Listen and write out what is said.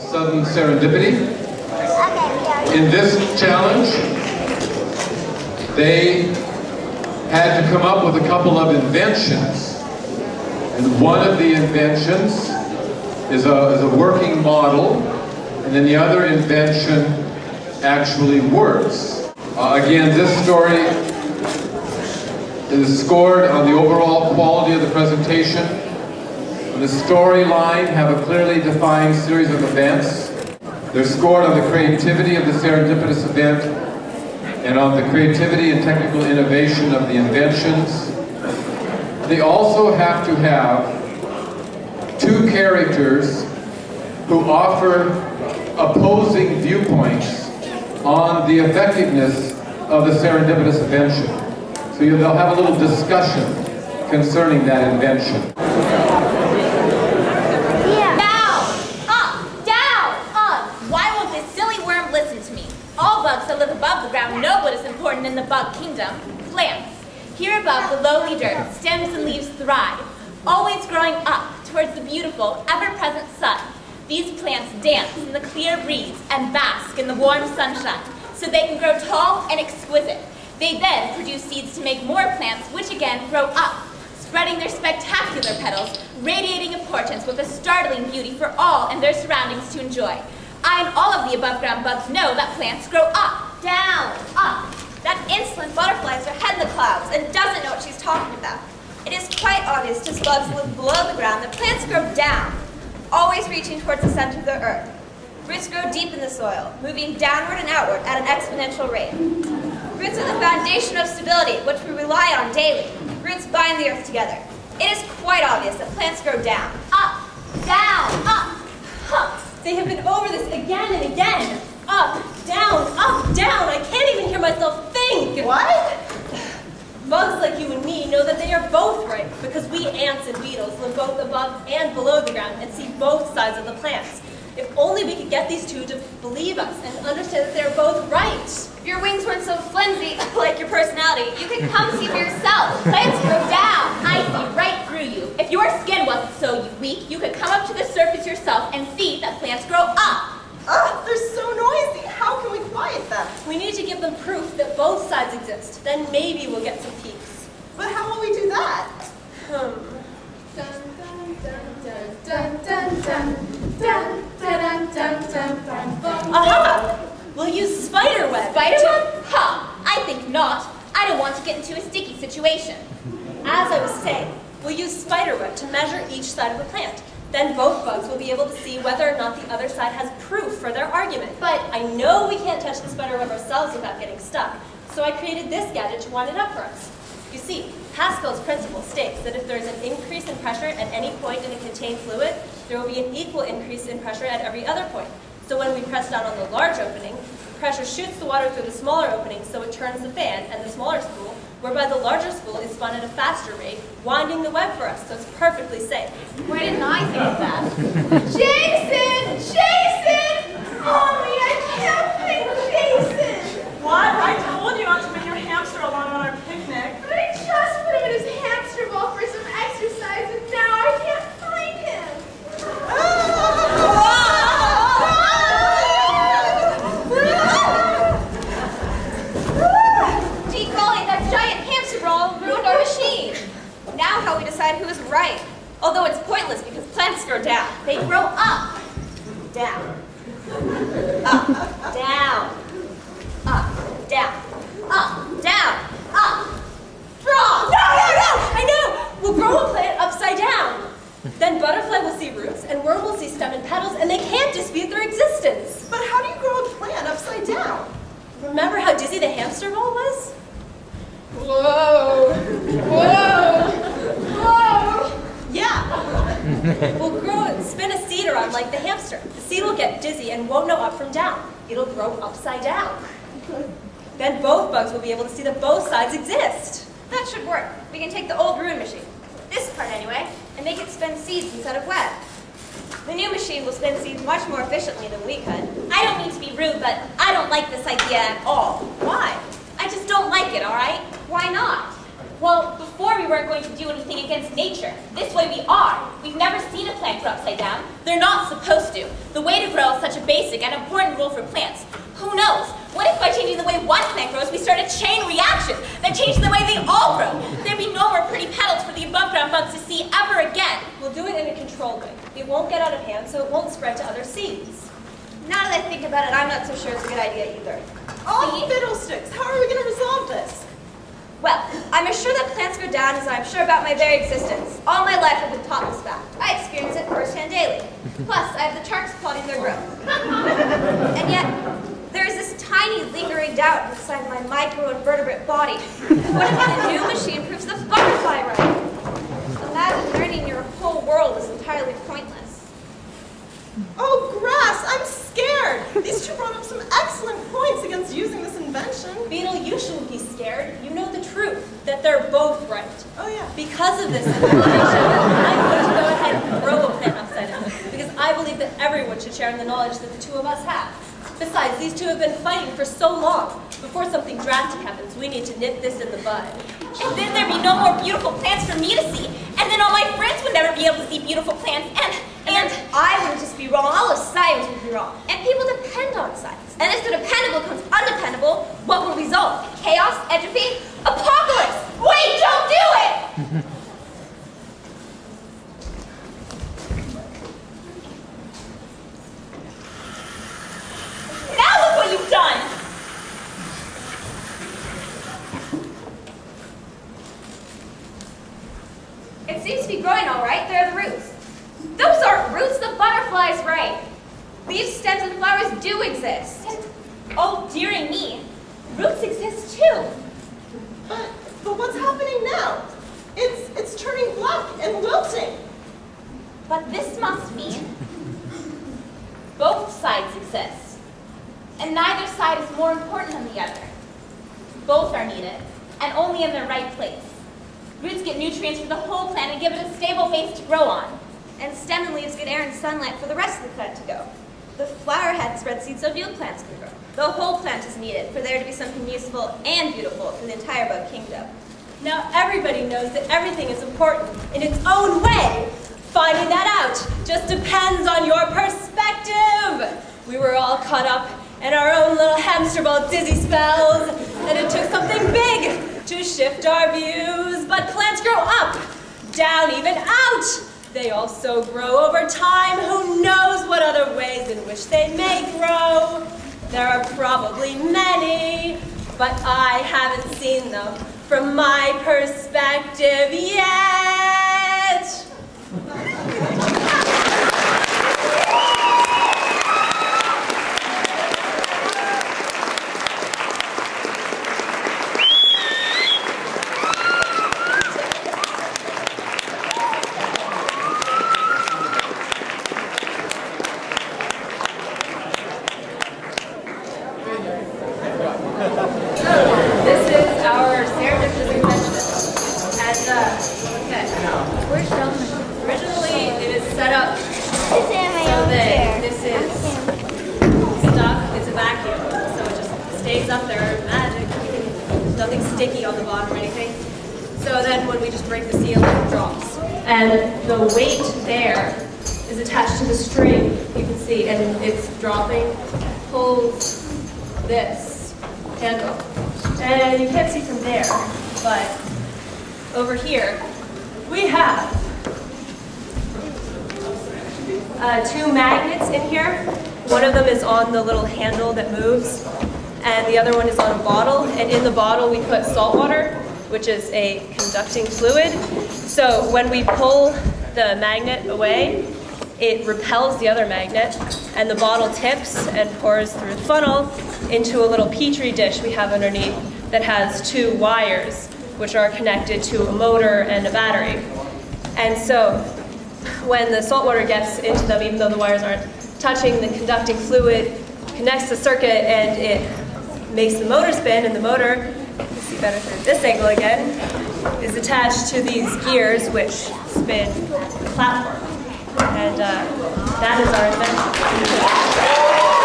sudden serendipity. In this challenge, they had to come up with a couple of inventions. And one of the inventions is a working model, and then the other invention actually works. Again, this story is scored on the overall quality of the presentation. The storyline have a clearly defined series of events. They're scored on the creativity of the serendipitous event and on the creativity and technical innovation of the inventions. They also have to have two characters who offer opposing viewpoints on the effectiveness of the serendipitous invention. So they'll have a little discussion concerning that invention. Bugs that live above the ground know what is important in the bug kingdom, plants. Here above the lowly dirt, stems and leaves thrive, always growing up towards the beautiful, ever-present sun. These plants dance in the clear breeze and bask in the warm sunshine, so they can grow tall and exquisite. They then produce seeds to make more plants, which again grow up, spreading their spectacular petals, radiating importance with a startling beauty for all and their surroundings to enjoy. I and all of the above-ground bugs know that plants grow up, down, up. That insolent butterfly has her head in the clouds and doesn't know what she's talking about. It is quite obvious to slugs who live below the ground that plants grow down, always reaching towards the center of the earth. Roots grow deep in the soil, moving downward and outward at an exponential rate. Roots are the foundation of stability, which we rely on daily. Roots bind the earth together. It is quite obvious that plants grow down, up, down, up, up. They have been over this again and again. Up, down, I can't even hear myself think. What? Bugs like you and me know that they are both right, because we ants and beetles live both above and below the ground and see both sides of the plants. If only we could get these two to believe us and understand that they're both right. If your wings weren't so flimsy, like your personality, you could come see for yourself. Plants grow down. I see right through you. If your skin wasn't so weak, you could come up to the surface yourself and see that plants grow up. Ugh, they're so noisy. How can we quiet them? We need to give them proof that both sides exist. Then maybe we'll get some peace. But how will we do that? Dun, dun, dun, dun, dun, dun, dun. Dun, dun, dun, dun, dun, dun. Aha! We'll use spider web. Spider web? Ha! I think not. I don't want to get into a sticky situation. As I was saying, we'll use spider web to measure each side of the plant. Then both bugs will be able to see whether or not the other side has proof for their argument. But I know we can't touch the spider web ourselves without getting stuck, so I created this gadget to wind it up for us. You see, Pascal's principle states that if there is an increase in pressure at any point in a contained fluid, there will be an equal increase in pressure at every other point. So when we press down on the large opening, pressure shoots the water through the smaller opening, so it turns the fan and the smaller spool, whereby the larger spool is spun at a faster rate, winding the web for us, so it's perfectly safe. Why didn't I think of that? Jason! Jason! Mommy, I can't find Jason! What? I told you not to bring your hamster along on our picnic. But I just put him in his hamster ball for some exercise, and now I can't find him. Gee golly, that giant hamster ball ruined our machine. Now how we decide who is right. Although it's pointless because plants grow down. They grow up. Down. Up. Down. Up. Down. Up. Down. Up. Wrong. No! I know! We'll grow a plant upside down. Then butterfly will see roots, and worm will see stem and petals, and they can't dispute their existence. But how do you grow a plant upside down? Remember how dizzy the hamster ball was? Whoa! Whoa! Whoa! Yeah. We'll spin a seed around like the hamster. The seed will get dizzy and won't know up from down. It'll grow upside down. Then both bugs will be able to see that both sides exist. That should work. We can take the old ruined machine, this part anyway, and make it spin seeds instead of web. The new machine will spin seeds much more efficiently than we could. I don't mean to be rude, but I don't like this idea at all. Why? I just don't like it, all right? Why not? Well, before we weren't going to do anything against nature. This way we are. We've never seen a plant grow upside down. They're not supposed to. The way to grow is such a basic and important rule for plants. Who knows? What if by changing the way one plant grows, we start a chain reaction that changes the way they all grow? There'd be no more pretty petals for the above-ground bugs to see ever again. We'll do it in a controlled way. It won't get out of hand, so it won't spread to other seeds. Now that I think about it, I'm not so sure it's a good idea either. Oh, fiddlesticks! How are we going to resolve this? Well, I'm as sure that plants grow down as I'm sure about my very existence. All my life I've been taught this fact. I experience it firsthand daily. Plus, I have the charts plotting their growth. And yet, there is this tiny lingering doubt inside my microinvertebrate body. What if a new machine proves the butterfly right? Imagine learning your whole world is entirely pointless. Oh, grass! I'm scared! These two brought up some excellent points against using this invention. Beetle, you shouldn't be scared. You know the truth, that they're both right. Oh, yeah. Because of this information, I'm going to go ahead and grow a plant upside down, because I believe that everyone should share in the knowledge that the two of us have. Besides, these two have been fighting for so long. Before something drastic happens, we need to nip this in the bud. And then there'd be no more beautiful plants for me to see. And then all my friends would never be able to see beautiful plants. And I wouldn't just be wrong, all of science would be wrong. And people depend on science. And if the dependable becomes undependable, what will result? Chaos, entropy, apocalypse! Wait, don't do it! now look what you've done! It seems to be growing all right. There are the roots. Those aren't roots, the butterfly's right. These stems and flowers do exist. And, oh, dearie me, roots exist too. But what's happening now? It's turning black and wilting. But this must mean both sides exist. And neither side is more important than the other. Both are needed, and only in their right place. Roots get nutrients from the whole plant and give it a stable base to grow on. And stem and leaves get air and sunlight for the rest of the plant to go. The flower head spreads seeds so new plants can grow. The whole plant is needed for there to be something useful and beautiful for the entire bug kingdom. Now everybody knows that everything is important in its own way. Finding that out just depends on your perspective. We were all caught up in our own little hamster ball dizzy spells, and it took something big to shift our views. But plants grow up, down, even out. They also grow over time. Who knows what other ways in which they may grow? There are probably many, but I haven't seen them from my perspective yet. And the weight there is attached to the string, you can see, and it's dropping, pulls this handle. And you can't see from there, but over here, we have two magnets in here. One of them is on the little handle that moves, and the other one is on a bottle. And in the bottle, we put salt water, which is a conducting fluid. So when we pull the magnet away, it repels the other magnet, and the bottle tips and pours through the funnel into a little petri dish we have underneath that has two wires, which are connected to a motor and a battery. And so when the salt water gets into them, even though the wires aren't touching, the conducting fluid connects the circuit and it makes the motor spin, and the motor, you can see better through this angle again, is attached to these gears which spin the platform. And that is our invention.